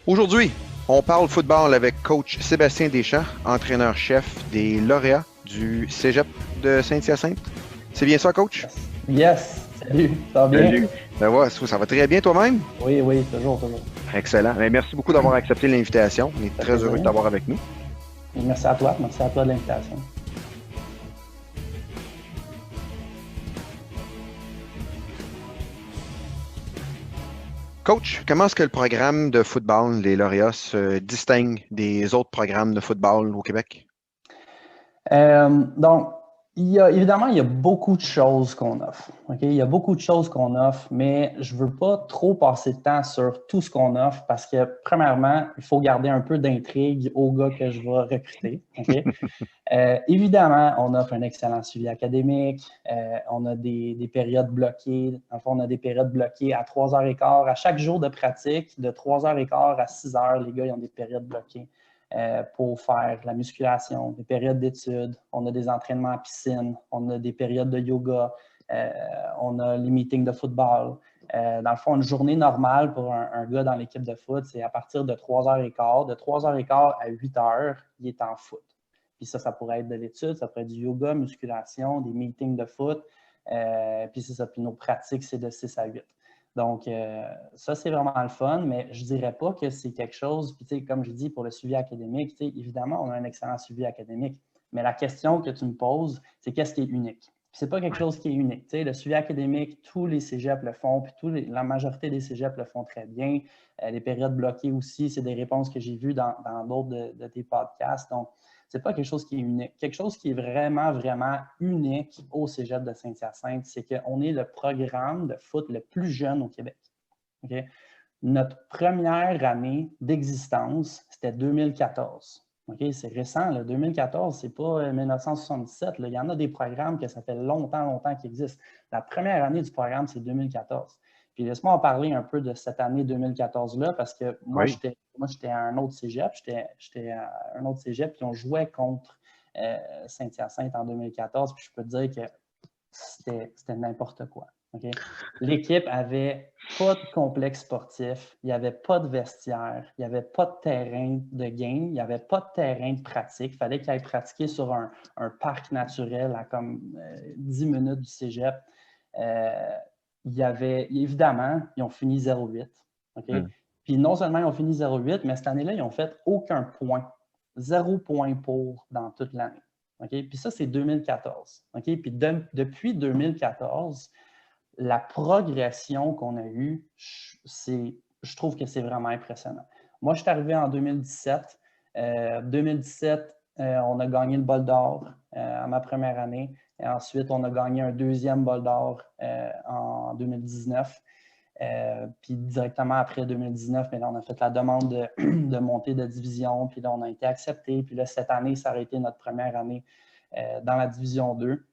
Aujourd'hui, on parle football avec coach Sébastien Deschamps, entraîneur-chef des lauréats du Cégep de Saint-Hyacinthe. C'est bien ça, coach? Yes. Yes. Salut, ça va bien? Salut. Ben ouais, ça va très bien toi-même? Oui, oui, toujours, toujours. Excellent. Ben, merci beaucoup d'avoir accepté l'invitation. On est Ça fait très heureux de plaisir. t'avoir avec nous. Et merci à toi de l'invitation. Coach, comment est-ce que le programme de football, les lauréats, se distingue des autres programmes de football au Québec? Donc, évidemment, il y a beaucoup de choses qu'on offre. OK? Il y a beaucoup de choses qu'on offre, mais je ne veux pas trop passer de temps sur tout ce qu'on offre parce que, premièrement, il faut garder un peu d'intrigue aux gars que je vais recruter. OK? Évidemment, on offre un excellent suivi académique. On a des périodes bloquées. En fait, on a des périodes bloquées à 3h15. À chaque jour de pratique, de 3h15 à 6h, les gars, ils ont des périodes bloquées pour faire la musculation, des périodes d'études. On a des entraînements à piscine. On a des périodes de yoga. Euh, on a les meetings de football. Dans le fond, une journée normale pour un gars dans l'équipe de foot, c'est à partir de 3h15. De 3h15 à 8h, il est en foot. Puis ça pourrait être de l'étude, ça pourrait être du yoga, musculation, des meetings de foot. Puis c'est ça. Puis nos pratiques, c'est de 6 à 8. Donc, ça, c'est vraiment le fun, mais je ne dirais pas que c'est quelque chose, puis tu sais, comme je dis, pour le suivi académique, tu sais, évidemment, on a un excellent suivi académique, mais la question que tu me poses, c'est qu'est-ce qui est unique? Ce n'est pas quelque chose qui est unique. Tu sais, le suivi académique, tous les cégeps le font, puis la majorité des cégeps le font très bien. Les périodes bloquées aussi, c'est des réponses que j'ai vues dans d'autres de tes podcasts. Donc, ce n'est pas quelque chose qui est unique. Quelque chose qui est vraiment, vraiment unique au Cégep de Saint-Hyacinthe, c'est qu'on est le programme de foot le plus jeune au Québec. Okay? Notre première année d'existence, c'était 2014. Okay? C'est récent, là. 2014, c'est pas 1977. Là. Il y en a des programmes que ça fait longtemps, longtemps qu'ils existent. La première année du programme, c'est 2014. Puis laisse-moi en parler un peu de cette année 2014-là, parce que Oui. moi, j'étais à un autre cégep, puis on jouait contre Saint-Hyacinthe en 2014, puis je peux te dire que c'était n'importe quoi. Okay? L'équipe avait pas de complexe sportif, il n'y avait pas de vestiaire, il n'y avait pas de terrain de game, il n'y avait pas de terrain de pratique. Il fallait qu'ils aillent pratiquer sur un parc naturel à comme 10 minutes du cégep. Il y avait, évidemment, ils ont fini 0-8. Okay? Hmm. Puis non seulement ils ont fini 0-8, mais cette année-là, ils n'ont fait aucun point. 0 point pour dans toute l'année. Okay? Puis ça, c'est 2014. Okay? Puis depuis 2014, la progression qu'on a eue, je trouve que c'est vraiment impressionnant. Moi, je suis arrivé en 2017. 2017, on a gagné le bol d'or à ma première année. Et ensuite, on a gagné un deuxième bol d'or en 2019. Puis directement après 2019, mais là, on a fait la demande de montée de division, puis là, on a été accepté. Puis là, cette année, ça aurait été notre première année dans la division 2.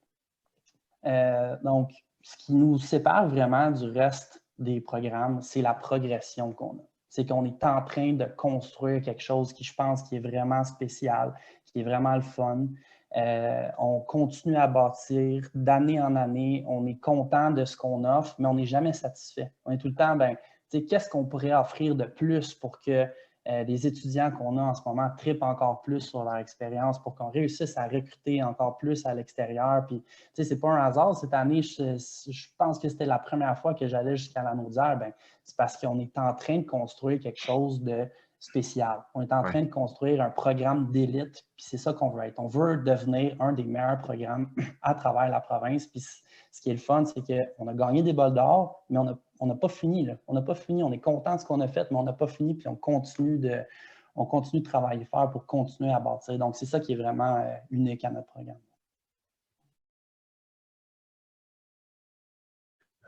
Donc, ce qui nous sépare vraiment du reste des programmes, c'est la progression qu'on a. C'est qu'on est en train de construire quelque chose qui, je pense, qui est vraiment spécial, qui est vraiment le fun. On continue à bâtir d'année en année. On est content de ce qu'on offre, mais on n'est jamais satisfait. On est tout le temps, ben, qu'est-ce qu'on pourrait offrir de plus pour que les étudiants qu'on a en ce moment trippent encore plus sur leur expérience, pour qu'on réussisse à recruter encore plus à l'extérieur. Puis, c'est pas un hasard. Cette année, je pense que c'était la première fois que j'allais jusqu'à la Naudière. Ben, c'est parce qu'on est en train de construire quelque chose de spécial. On est en Ouais. train de construire un programme d'élite, puis c'est ça qu'on veut être. On veut devenir un des meilleurs programmes à travers la province. Puis ce qui est le fun, c'est qu'on a gagné des bols d'or, mais on n'a pas fini. Là. On n'a pas fini. On est content de ce qu'on a fait, mais on n'a pas fini, puis on continue de travailler fort pour continuer à bâtir. Donc, c'est ça qui est vraiment unique à notre programme.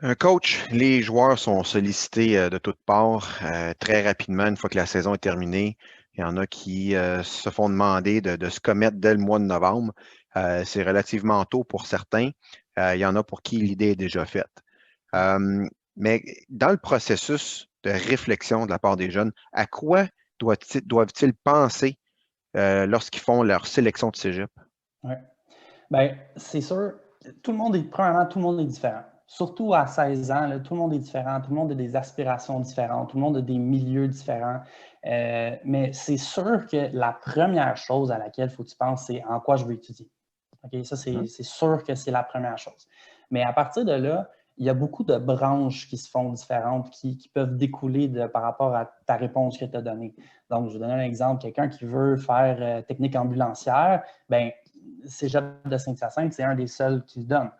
Un coach, les joueurs sont sollicités de toutes parts très rapidement une fois que la saison est terminée. Il y en a qui se font demander de se commettre dès le mois de novembre. C'est relativement tôt pour certains. Il y en a pour qui l'idée est déjà faite. Euh, mais dans le processus de réflexion de la part des jeunes, à quoi doivent-ils penser lorsqu'ils font leur sélection de cégep? Ouais. Bien, c'est sûr, premièrement, tout le monde est différent. surtout à 16 ans, là, tout le monde est différent, tout le monde a des aspirations différentes, tout le monde a des milieux différents. Mais c'est sûr que la première chose à laquelle il faut que tu penses, c'est en quoi je veux étudier. Okay? Ça, c'est sûr que c'est la première chose. Mais à partir de là, il y a beaucoup de branches qui se font différentes, qui peuvent découler par rapport à ta réponse que tu as donnée. Donc, je vais donner un exemple. Quelqu'un qui veut faire technique ambulancière, bien, Cégep de Saint-Hyacinthe, c'est un des seuls qui le donne.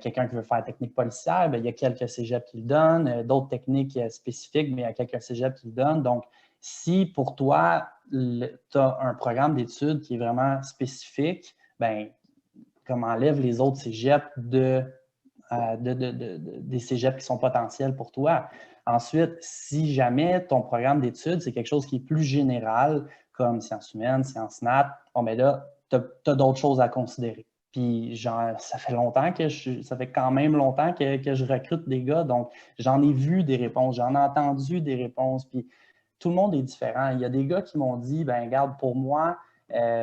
Quelqu'un qui veut faire technique policière, bien, il y a quelques cégeps qui le donnent. D'autres techniques spécifiques, mais il y a quelques cégeps qui le donnent. Donc, si pour toi, tu as un programme d'études qui est vraiment spécifique, bien, comme enlève les autres cégeps des cégeps qui sont potentiels pour toi. Ensuite, si jamais ton programme d'études, c'est quelque chose qui est plus général, comme sciences humaines, sciences nat, bon, ben là, tu as d'autres choses à considérer. Puis, genre, ça fait quand même longtemps que je recrute des gars, donc j'en ai vu des réponses, j'en ai entendu des réponses, puis tout le monde est différent. Il y a des gars qui m'ont dit, ben regarde, pour moi,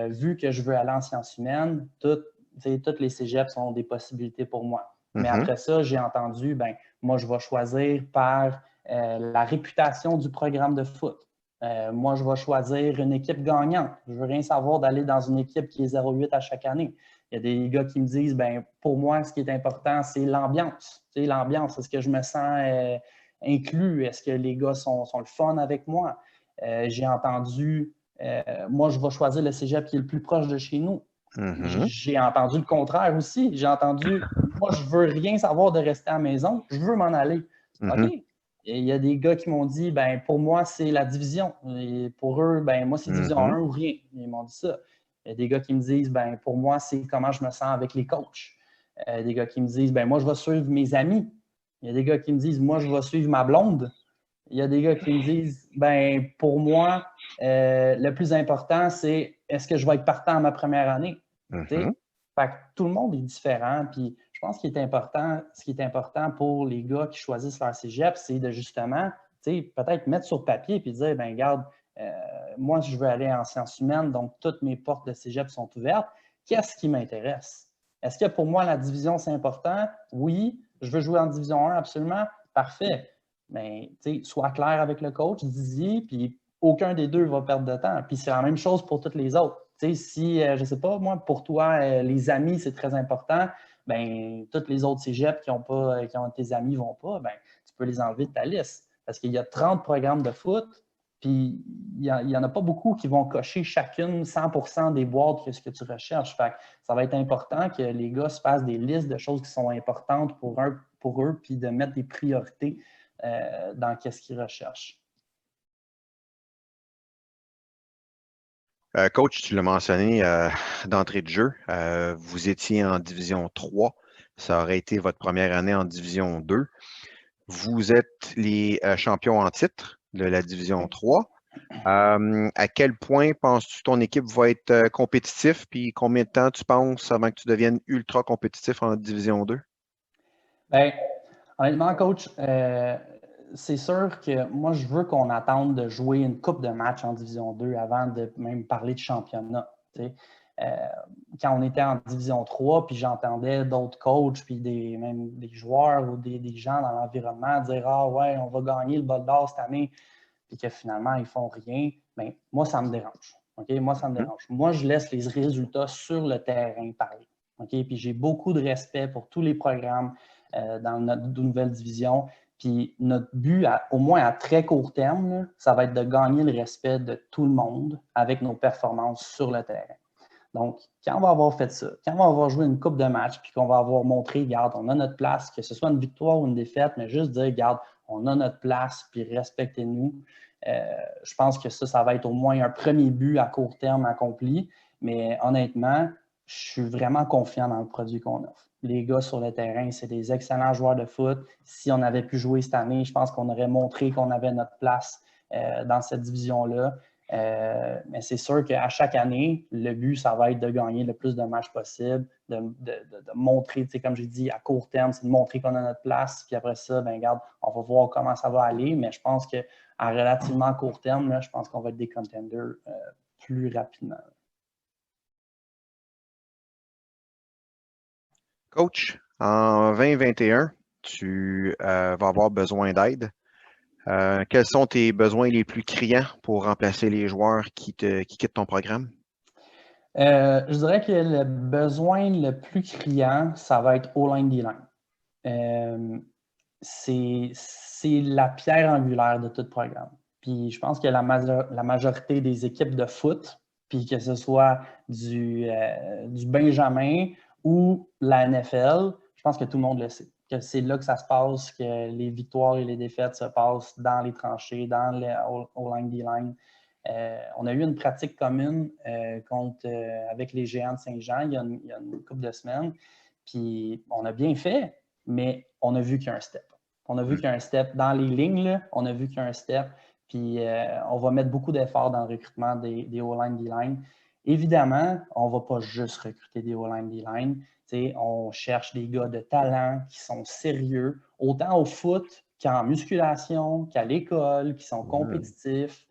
vu que je veux aller en sciences humaines, toutes les cégeps sont des possibilités pour moi. Mais après ça, j'ai entendu, ben moi, je vais choisir par la réputation du programme de foot. Moi, je vais choisir une équipe gagnante. Je ne veux rien savoir d'aller dans une équipe qui est 0,8 à chaque année. Il y a des gars qui me disent, ben pour moi, ce qui est important, c'est l'ambiance. Tu sais, l'ambiance, est-ce que je me sens inclus? Est-ce que les gars sont le fun avec moi? J'ai entendu, moi, je vais choisir le cégep qui est le plus proche de chez nous. J'ai entendu le contraire aussi. J'ai entendu, moi, je veux rien savoir de rester à la maison, je veux m'en aller. OK. Et il y a des gars qui m'ont dit, ben pour moi, c'est la division. Et pour eux, ben moi, c'est division 1 ou rien. Ils m'ont dit ça. Il y a des gars qui me disent, ben pour moi, c'est comment je me sens avec les coachs. Des gars qui me disent, ben moi, je vais suivre mes amis. Il y a des gars qui me disent, moi, je vais suivre ma blonde. Il y a des gars qui me disent, ben pour moi, le plus important, c'est est-ce que je vais être partant à ma première année? Fait que tout le monde est différent. Puis je pense qu'il est important, ce qui est important pour les gars qui choisissent leur cégep, c'est de justement, peut-être mettre sur papier et dire, ben regarde, moi, je veux aller en sciences humaines, donc toutes mes portes de cégep sont ouvertes. Qu'est-ce qui m'intéresse? Est-ce que pour moi, la division, c'est important? Oui. Je veux jouer en division 1, absolument. Parfait. Mais sois clair avec le coach, dis-y, puis aucun des deux va perdre de temps. Puis c'est la même chose pour toutes les autres. Si, je ne sais pas, moi, pour toi, les amis, c'est très important, ben toutes les autres cégeps qui ont tes amis ne vont pas, ben tu peux les enlever de ta liste. Parce qu'il y a 30 programmes de foot, puis il n'y en a pas beaucoup qui vont cocher chacune 100% des boîtes que ce que tu recherches. Fait que ça va être important que les gars se fassent des listes de choses qui sont importantes pour eux, puis de mettre des priorités dans ce qu'ils recherchent. Coach, tu l'as mentionné d'entrée de jeu, vous étiez en division 3. Ça aurait été votre première année en division 2. Vous êtes les champions en titre de la division 3. À quel point penses-tu que ton équipe va être compétitive? Puis combien de temps tu penses avant que tu deviennes ultra compétitif en division 2? Bien, honnêtement, coach, c'est sûr que moi, je veux qu'on attende de jouer une coupe de matchs en Division 2 avant de même parler de championnat. Quand on était en Division 3, puis j'entendais d'autres coachs, puis même des joueurs ou des gens dans l'environnement dire « Ah ouais, on va gagner le bol d'or cette année », puis que finalement, ils ne font rien, bien, moi, ça me dérange. Okay? Moi, ça me dérange. Moi, je laisse les résultats sur le terrain parler. Okay? Puis j'ai beaucoup de respect pour tous les programmes dans notre nouvelle division. Puis notre but, au moins à très court terme, là, ça va être de gagner le respect de tout le monde avec nos performances sur le terrain. Donc, quand on va avoir fait ça, quand on va avoir joué une coupe de match, puis qu'on va avoir montré, regarde, on a notre place, que ce soit une victoire ou une défaite, mais juste dire, regarde, on a notre place, puis respectez-nous. Je pense que ça va être au moins un premier but à court terme accompli. Mais honnêtement, je suis vraiment confiant dans le produit qu'on offre. Les gars sur le terrain, c'est des excellents joueurs de foot. Si on avait pu jouer cette année, je pense qu'on aurait montré qu'on avait notre place dans cette division-là. Mais c'est sûr qu'à chaque année, le but, ça va être de gagner le plus de matchs possible, de montrer, comme j'ai dit, à court terme, c'est de montrer qu'on a notre place. Puis après ça, ben regarde, on va voir comment ça va aller. Mais je pense qu'à relativement court terme, là, je pense qu'on va être des contenders plus rapidement. Coach, en 2021, tu vas avoir besoin d'aide. Quels sont tes besoins les plus criants pour remplacer les joueurs qui quittent ton programme? Je dirais que le besoin le plus criant, ça va être O-line, D-line. C'est la pierre angulaire de tout programme. Puis je pense que la majorité des équipes de foot, puis que ce soit du Benjamin ou la NFL, je pense que tout le monde le sait. Que c'est là que ça se passe, que les victoires et les défaites se passent dans les tranchées, dans les O-line, D-line. On a eu une pratique commune avec les Géants de Saint-Jean il y a une couple de semaines. Puis on a bien fait, mais on a vu qu'il y a un step. On a vu qu'il y a un step dans les lignes, là, on a vu qu'il y a un step. Puis on va mettre beaucoup d'efforts dans le recrutement des O-line, D-line. Évidemment, on ne va pas juste recruter des O-line, D-line. On cherche des gars de talent qui sont sérieux, autant au foot qu'en musculation, qu'à l'école, qui sont compétitifs,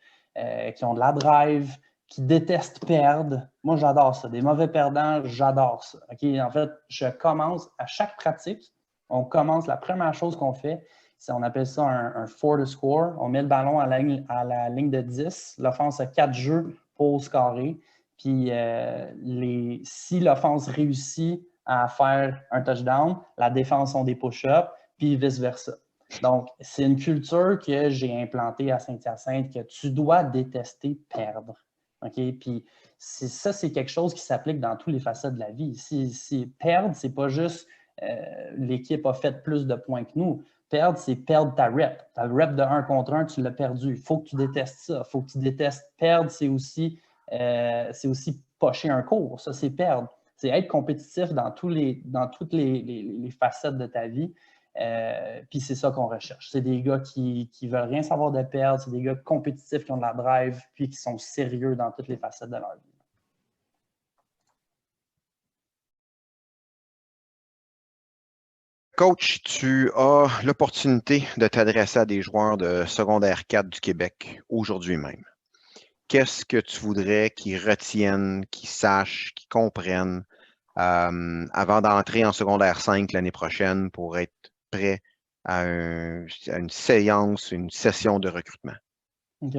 qui ont de la drive, qui détestent perdre. Moi, j'adore ça. Des mauvais perdants, j'adore ça. Okay? En fait, je commence à chaque pratique, la première chose qu'on fait, c'est on appelle ça un for the score. On met le ballon à la ligne de 10. L'offense a 4 jeux pour scorer. Puis si l'offense réussit à faire un touchdown, la défense ont des push-ups, puis vice-versa. Donc, c'est une culture que j'ai implantée à Saint-Hyacinthe, que tu dois détester perdre. Okay? Puis ça, c'est quelque chose qui s'applique dans toutes les facettes de la vie. Si perdre, c'est pas juste l'équipe a fait plus de points que nous. Perdre, c'est perdre ta rep. Ta rep de 1 contre 1, tu l'as perdu. Il faut que tu détestes ça. Il faut que tu détestes perdre. C'est aussi pocher un cours. Ça, c'est perdre. C'est être compétitif dans toutes les facettes de ta vie. Puis c'est ça qu'on recherche. C'est des gars qui veulent rien savoir de perdre. C'est des gars compétitifs qui ont de la drive puis qui sont sérieux dans toutes les facettes de leur vie. Coach, tu as l'opportunité de t'adresser à des joueurs de secondaire 4 du Québec aujourd'hui même. Qu'est-ce que tu voudrais qu'ils retiennent, qu'ils sachent, qu'ils comprennent avant d'entrer en secondaire 5 l'année prochaine pour être prêt à une séance, une session de recrutement? OK.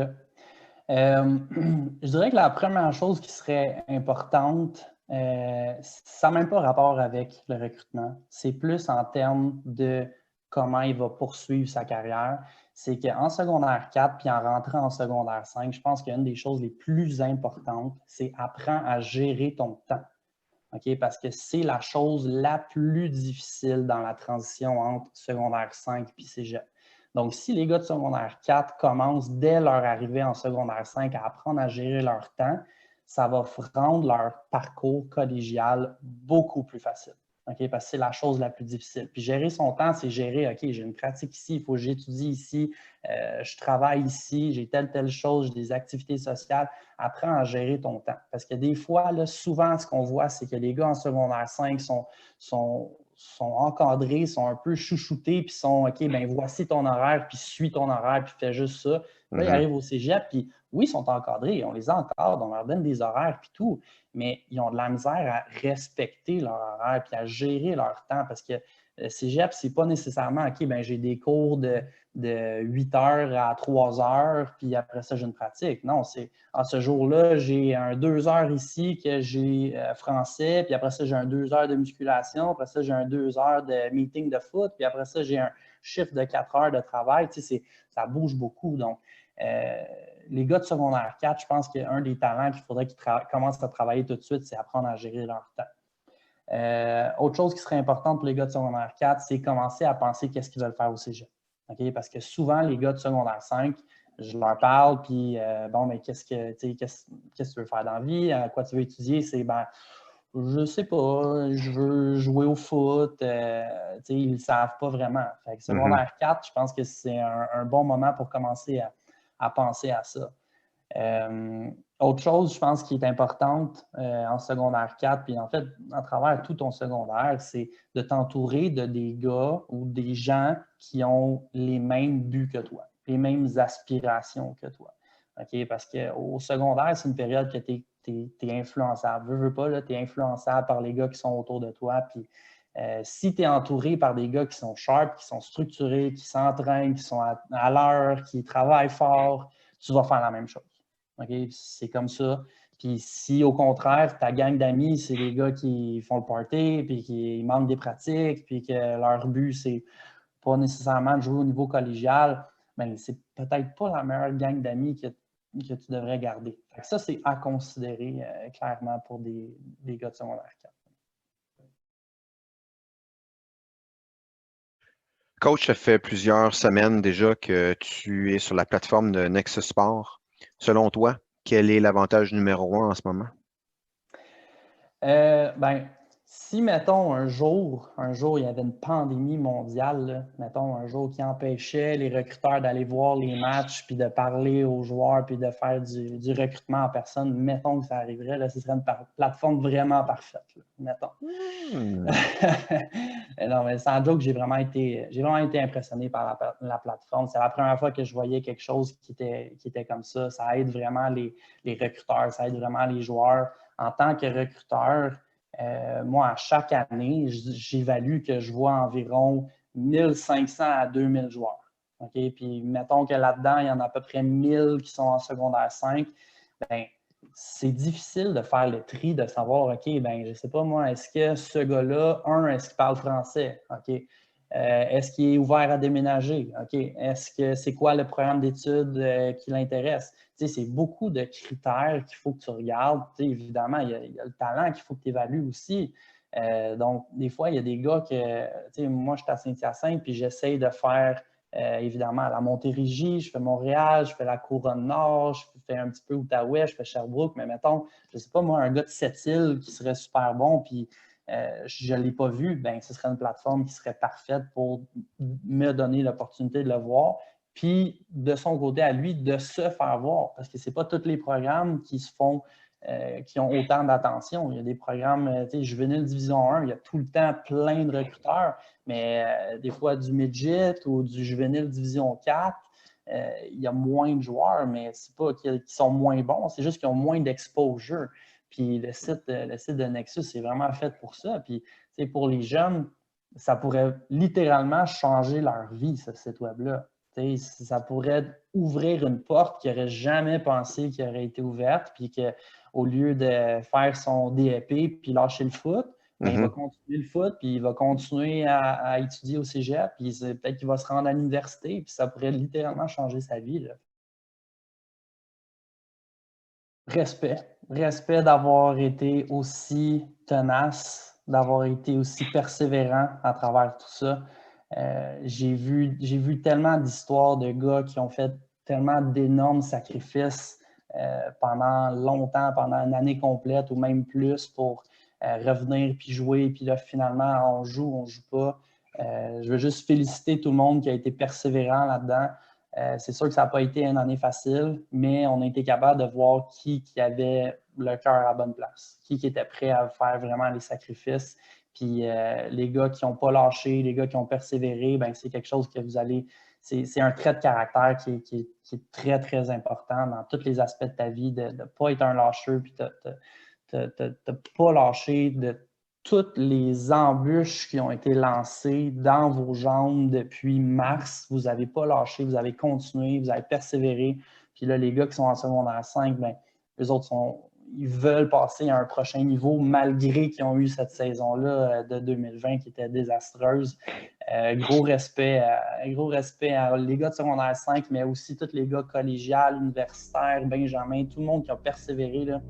Je dirais que la première chose qui serait importante, ça n'a même pas rapport avec le recrutement. C'est plus en termes de comment il va poursuivre sa carrière. C'est qu'en secondaire 4 puis en rentrant en secondaire 5, je pense qu'une des choses les plus importantes, c'est apprendre à gérer ton temps. Okay? Parce que c'est la chose la plus difficile dans la transition entre secondaire 5 et cégep. Donc, si les gars de secondaire 4 commencent dès leur arrivée en secondaire 5 à apprendre à gérer leur temps, ça va rendre leur parcours collégial beaucoup plus facile. Okay? Parce que c'est la chose la plus difficile. Puis gérer son temps, c'est gérer, OK, j'ai une pratique ici, il faut que j'étudie ici, je travaille ici, j'ai telle chose, j'ai des activités sociales. Apprends à gérer ton temps. Parce que des fois, là, souvent, ce qu'on voit, c'est que les gars en secondaire 5 sont encadrés, sont un peu chouchoutés, puis sont OK, ben voici ton horaire, puis suis ton horaire, puis fais juste ça. Puis là, ils arrivent au cégep, puis oui, ils sont encadrés, on les encadre, on leur donne des horaires, puis tout, mais ils ont de la misère à respecter leur horaire, puis à gérer leur temps, parce que le cégep, c'est pas nécessairement OK, ben j'ai des cours de 8 heures à 3 heures, puis après ça, j'ai une pratique. Non, c'est ce jour-là, j'ai un 2 heures ici que j'ai français, puis après ça, j'ai un 2 heures de musculation, après ça, j'ai un 2 heures de meeting de foot, puis après ça, j'ai un chiffre de 4 heures de travail. Tu sais, ça bouge beaucoup. Donc, les gars de secondaire 4, je pense qu'un des talents qu'il faudrait qu'ils commencent à travailler tout de suite, c'est apprendre à gérer leur temps. Autre chose qui serait importante pour les gars de secondaire 4, c'est commencer à penser qu'est-ce qu'ils veulent faire au cégep. Okay? Parce que souvent, les gars de secondaire 5, je leur parle, puis bon, mais qu'est-ce que tu veux faire dans la vie? À quoi tu veux étudier? C'est, ben, je sais pas, je veux jouer au foot. Ils ne savent pas vraiment. Fait que secondaire 4, je pense que c'est un bon moment pour commencer à penser à ça. Autre chose, je pense, qui est importante en secondaire 4, puis en fait, à travers tout ton secondaire, c'est de t'entourer de des gars ou des gens qui ont les mêmes buts que toi, les mêmes aspirations que toi. Okay? Parce qu'au secondaire, c'est une période que tu es influençable. Veux pas, tu es influençable par les gars qui sont autour de toi, puis Si tu es entouré par des gars qui sont sharp, qui sont structurés, qui s'entraînent, qui sont à l'heure, qui travaillent fort, tu vas faire la même chose. Okay? C'est comme ça. Puis si au contraire, ta gang d'amis, c'est des gars qui font le party, puis qui manquent des pratiques, puis que leur but, c'est pas nécessairement de jouer au niveau collégial, bien, c'est peut-être pas la meilleure gang d'amis que tu devrais garder. Ça, c'est à considérer clairement pour des gars de secondaire 4. Coach, ça fait plusieurs semaines déjà que tu es sur la plateforme de Nexus Sport. Selon toi, quel est l'avantage numéro 1 en ce moment? Ben, si, mettons, un jour, il y avait une pandémie mondiale, là, mettons, un jour qui empêchait les recruteurs d'aller voir les matchs, puis de parler aux joueurs, puis de faire du recrutement en personne, mettons que ça arriverait, là, ce serait une plateforme vraiment parfaite, là, mettons. Non, mais sans joke, j'ai vraiment été impressionné par la plateforme. C'est la première fois que je voyais quelque chose qui était comme ça. Ça aide vraiment les recruteurs, ça aide vraiment les joueurs. En tant que recruteur, moi, à chaque année, j'évalue que je vois environ 1500 à 2000 joueurs. Okay? Puis, mettons que là-dedans, il y en a à peu près 1000 qui sont en secondaire 5. Bien, c'est difficile de faire le tri, de savoir, OK, ben je ne sais pas moi, est-ce que ce gars-là, est-ce qu'il parle français? OK. Est-ce qu'il est ouvert à déménager? OK. Est-ce que c'est quoi le programme d'études qui l'intéresse? Tu sais, c'est beaucoup de critères qu'il faut que tu regardes. Tu sais, évidemment, il y a le talent qu'il faut que tu évalues aussi. Donc, des fois, il y a des gars que, tu sais, moi, je suis à Saint-Hyacinthe, puis j'essaye de faire évidemment, la Montérégie, je fais Montréal, je fais la Couronne-Nord, je fais un petit peu Outaouais, je fais Sherbrooke, mais mettons, je ne sais pas, moi, un gars de Sept-Îles qui serait super bon, puis je ne l'ai pas vu, bien, ce serait une plateforme qui serait parfaite pour me donner l'opportunité de le voir. Puis, de son côté à lui, de se faire voir, parce que ce n'est pas tous les programmes qui se font qui ont autant d'attention. Il y a des programmes, tu sais, Juvénile Division 1, il y a tout le temps plein de recruteurs, mais des fois du midget ou du Juvénile Division 4, il y a moins de joueurs, mais c'est pas qu'ils sont moins bons, c'est juste qu'ils ont moins d'exposure. Puis le site de Nexus, c'est vraiment fait pour ça. Puis, tu sais, pour les jeunes, ça pourrait littéralement changer leur vie, ce site web-là. Ça pourrait ouvrir une porte qu'ils n'auraient jamais pensé qu'elle aurait été ouverte, puis qu'au lieu de faire son DEP puis lâcher le foot, bien, il va continuer le foot, puis il va continuer à étudier au cégep, puis peut-être qu'il va se rendre à l'université, puis ça pourrait littéralement changer sa vie, là. Respect d'avoir été aussi tenace, d'avoir été aussi persévérant à travers tout ça. J'ai vu tellement d'histoires de gars qui ont fait tellement d'énormes sacrifices pendant longtemps, pendant une année complète ou même plus pour revenir puis jouer. Puis là, finalement, on joue pas. Je veux juste féliciter tout le monde qui a été persévérant là-dedans. C'est sûr que ça n'a pas été une année facile, mais on a été capable de voir qui avait le cœur à la bonne place, qui était prêt à faire vraiment les sacrifices. Puis les gars qui n'ont pas lâché, les gars qui ont persévéré, ben, c'est quelque chose que vous allez. C'est un trait de caractère qui est très, très important dans tous les aspects de ta vie, de ne pas être un lâcheur, puis de ne pas lâcher de toutes les embûches qui ont été lancées dans vos jambes depuis mars. Vous n'avez pas lâché, vous avez continué, vous avez persévéré. Puis là, les gars qui sont en secondaire 5, bien, eux autres ils veulent passer à un prochain niveau malgré qu'ils ont eu cette saison-là de 2020 qui était désastreuse. Gros respect à les gars de secondaire 5, mais aussi tous les gars collégiales, universitaires, Benjamin, tout le monde qui a persévéré. Là,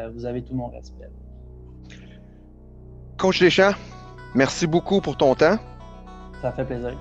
vous avez tout mon respect. Coach Deschamps, merci beaucoup pour ton temps. Ça fait plaisir.